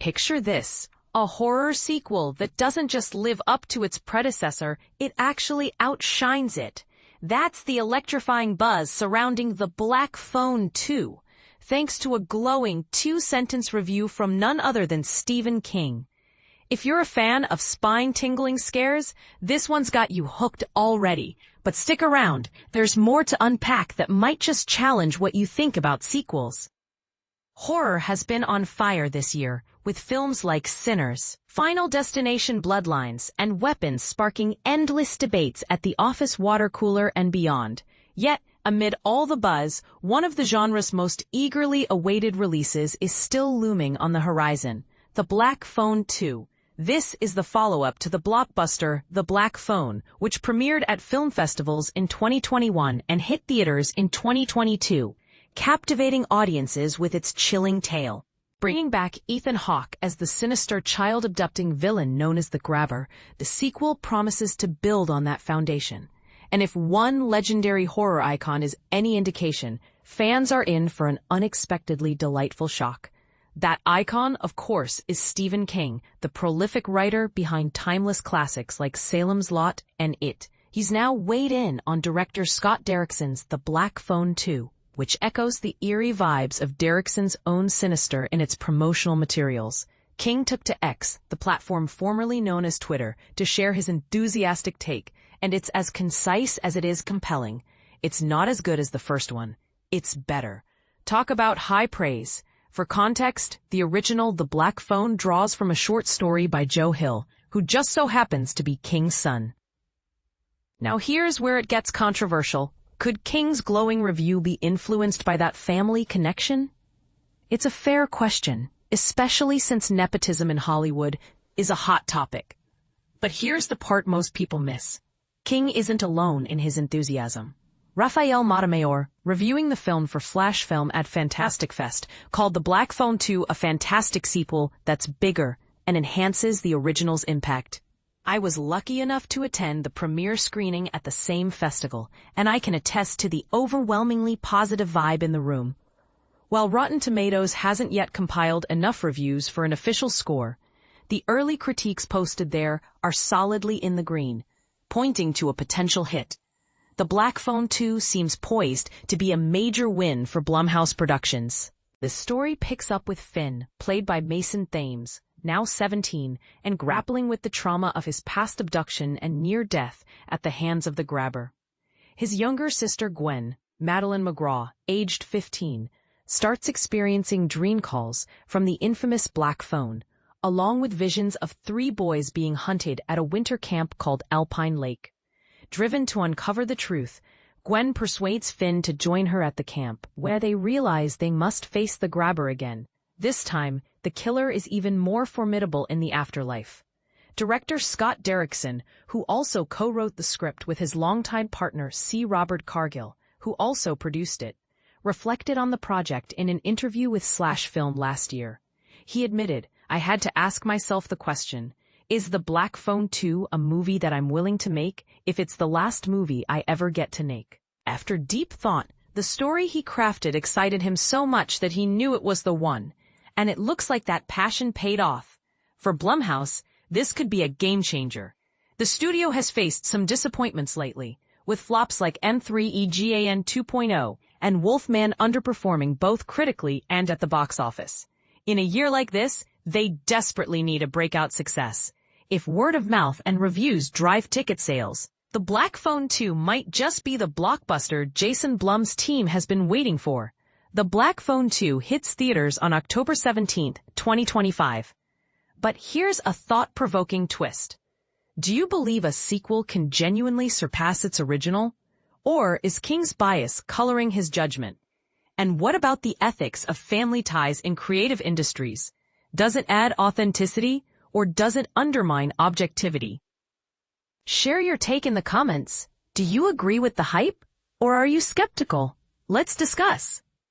Picture this, a horror sequel that doesn't just live up to its predecessor, it actually outshines it. That's the electrifying buzz surrounding The Black Phone 2, thanks to a glowing 2-sentence review from none other than Stephen King. If you're a fan of spine-tingling scares, this one's got you hooked already. But stick around, there's more to unpack that might just challenge what you think about sequels. Horror has been on fire this year, with films like Sinners, Final Destination Bloodlines, and Weapons sparking endless debates at the office water cooler and beyond. Yet, amid all the buzz, one of the genre's most eagerly awaited releases is still looming on the horizon, The Black Phone 2. This is the follow-up to the blockbuster The Black Phone, which premiered at film festivals in 2021 and hit theaters in 2022, captivating audiences with its chilling tale. Bringing back Ethan Hawke as the sinister child-abducting villain known as the Grabber, the sequel promises to build on that foundation. And if one legendary horror icon is any indication, fans are in for an unexpectedly delightful shock. That icon, of course, is Stephen King, the prolific writer behind timeless classics like Salem's Lot and It. He's now weighed in on director Scott Derrickson's The Black Phone 2, which echoes the eerie vibes of Derrickson's own Sinister in its promotional materials. King took to X, the platform formerly known as Twitter, to share his enthusiastic take, and it's as concise as it is compelling. It's not as good as the first one. It's better. Talk about high praise. For context, the original The Black Phone draws from a short story by Joe Hill, who just so happens to be King's son. Now here's where it gets controversial. Could King's glowing review be influenced by that family connection? It's a fair question, especially since nepotism in Hollywood is a hot topic. But here's the part most people miss. King isn't alone in his enthusiasm. Rafael Montemayor, reviewing the film for Flash Film at Fantastic Fest, called The Black Phone 2 a fantastic sequel that's bigger and enhances the original's impact. I was lucky enough to attend the premiere screening at the same festival, and I can attest to the overwhelmingly positive vibe in the room. While Rotten Tomatoes hasn't yet compiled enough reviews for an official score, the early critiques posted there are solidly in the green, pointing to a potential hit. The Black Phone 2 seems poised to be a major win for Blumhouse Productions. The story picks up with Finn, played by Mason Thames, now 17, and grappling with the trauma of his past abduction and near death at the hands of the Grabber. His younger sister Gwen, Madeline McGraw, aged 15, starts experiencing dream calls from the infamous Black Phone, along with visions of 3 boys being hunted at a winter camp called Alpine Lake. Driven to uncover the truth, Gwen persuades Finn to join her at the camp, where they realize they must face the Grabber again. This time, the killer is even more formidable in the afterlife. Director Scott Derrickson, who also co-wrote the script with his longtime partner C. Robert Cargill, who also produced it, reflected on the project in an interview with Slash Film last year. He admitted, "I had to ask myself the question, is The Black Phone 2 a movie that I'm willing to make if it's the last movie I ever get to make?" After deep thought, the story he crafted excited him so much that he knew it was the one, and it looks like that passion paid off. For Blumhouse, this could be a game-changer. The studio has faced some disappointments lately, with flops like M3EGAN 2.0 and Wolfman underperforming both critically and at the box office. In a year like this, they desperately need a breakout success. If word of mouth and reviews drive ticket sales, The Black Phone 2 might just be the blockbuster Jason Blum's team has been waiting for. The Black Phone 2 hits theaters on October 17, 2025. But here's a thought-provoking twist. Do you believe a sequel can genuinely surpass its original? Or is King's bias coloring his judgment? And what about the ethics of family ties in creative industries? Does it add authenticity, or does it undermine objectivity? Share your take in the comments. Do you agree with the hype, or are you skeptical? Let's discuss.